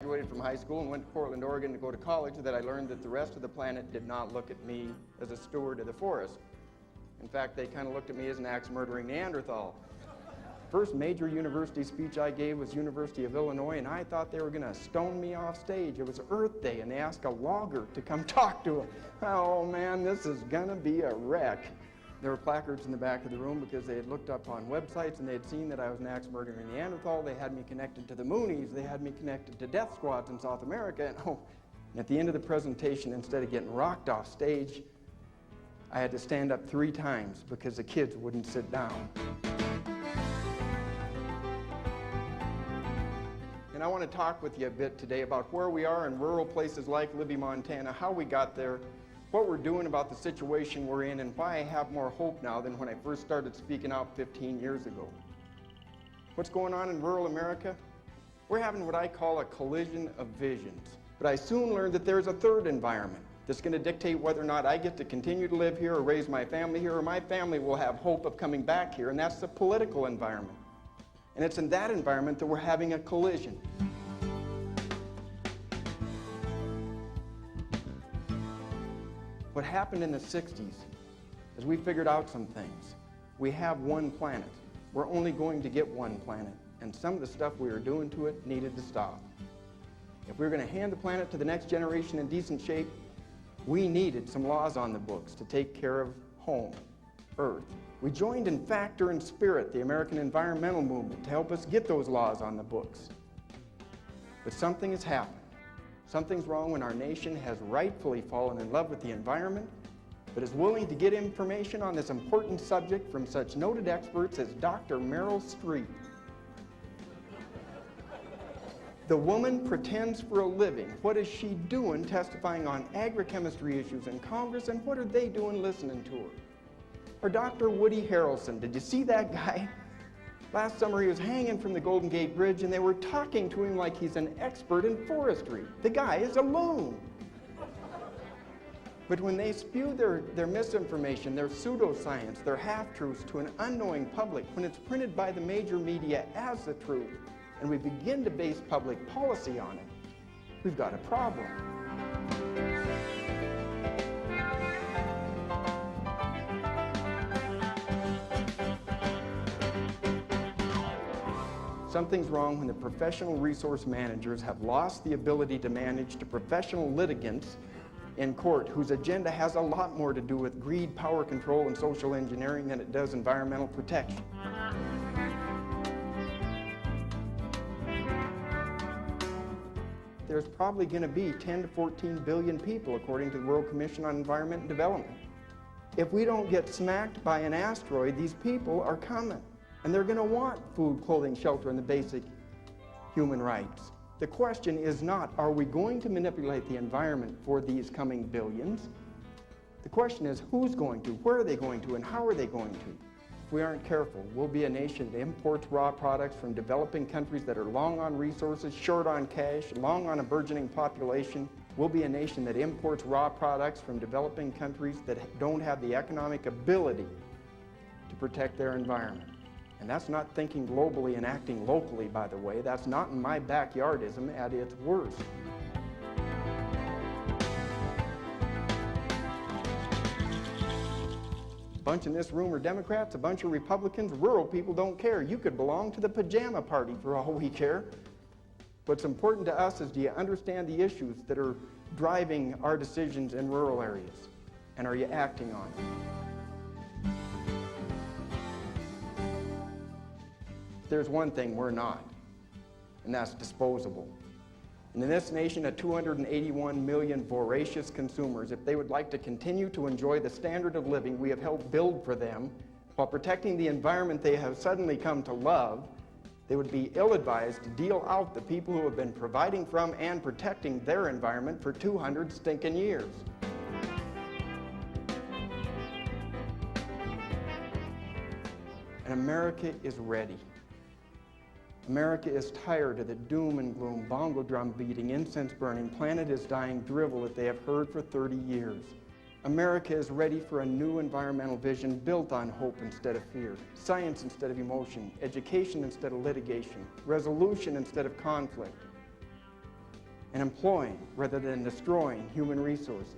Graduated from high school and went to Portland, Oregon to go to college, that I learned that the rest of the planet did not look at me as a steward of the forest. In fact, they kind of looked at me as an axe-murdering Neanderthal. First major university speech I gave was University of Illinois, and I thought they were going to stone me off stage. It was Earth Day, and they asked a logger to come talk to them. Oh man, this is going to be a wreck. There were placards in the back of the room because they had looked up on websites and they had seen that I was an axe-murdering Neanderthal. They had me connected to the Moonies. They had me connected to death squads in South America. And at the end of the presentation, instead of getting rocked off stage, I had to stand up 3 times because the kids wouldn't sit down. And I want to talk with you a bit today about where we are in rural places like Libby, Montana, how we got there, what we're doing about the situation we're in, and why I have more hope now than when I first started speaking out 15 years ago. What's going on in rural America? We're having what I call a collision of visions. But I soon learned that there's a third environment that's going to dictate whether or not I get to continue to live here or raise my family here, or my family will have hope of coming back here, and that's the political environment. And it's in that environment that we're having a collision. What happened in the 60s is we figured out some things. We have one planet. We're only going to get one planet, and some of the stuff we were doing to it needed to stop. If we were going to hand the planet to the next generation in decent shape, we needed some laws on the books to take care of home, Earth. We joined in fact or in spirit the American environmental movement to help us get those laws on the books. But something has happened. Something's wrong when our nation has rightfully fallen in love with the environment, but is willing to get information on this important subject from such noted experts as Dr. Meryl Streep. The woman pretends for a living. What is she doing testifying on agrochemistry issues in Congress, and what are they doing listening to her? Or Dr. Woody Harrelson, did you see that guy? Last summer he was hanging from the Golden Gate Bridge and they were talking to him like he's an expert in forestry. The guy is a loon. But when they spew their misinformation, their pseudoscience, their half-truths to an unknowing public, when it's printed by the major media as the truth, and we begin to base public policy on it, we've got a problem. Something's wrong when the professional resource managers have lost the ability to manage to professional litigants in court whose agenda has a lot more to do with greed, power control, and social engineering than it does environmental protection. There's probably going to be 10 to 14 billion people, according to the World Commission on Environment and Development. If we don't get smacked by an asteroid, these people are coming. And they're going to want food, clothing, shelter, and the basic human rights. The question is not, are we going to manipulate the environment for these coming billions? The question is, who's going to, where are they going to, and how are they going to? If we aren't careful, we'll be a nation that imports raw products from developing countries that are long on resources, short on cash, long on a burgeoning population. We'll be a nation that imports raw products from developing countries that don't have the economic ability to protect their environment. And that's not thinking globally and acting locally, by the way. That's not in my backyardism at its worst. A bunch in this room are Democrats, a bunch are Republicans. Rural people don't care. You could belong to the pajama party for all we care. What's important to us is, do you understand the issues that are driving our decisions in rural areas? And are you acting on them? There's one thing we're not, and that's disposable. And in this nation of 281 million voracious consumers, if they would like to continue to enjoy the standard of living we have helped build for them, while protecting the environment they have suddenly come to love, they would be ill-advised to deal out the people who have been providing from and protecting their environment for 200 stinking years. And America is ready. America is tired of the doom and gloom, bongo drum beating, incense burning, planet is dying drivel that they have heard for 30 years. America is ready for a new environmental vision built on hope instead of fear, science instead of emotion, education instead of litigation, resolution instead of conflict. and employing rather than destroying human resources.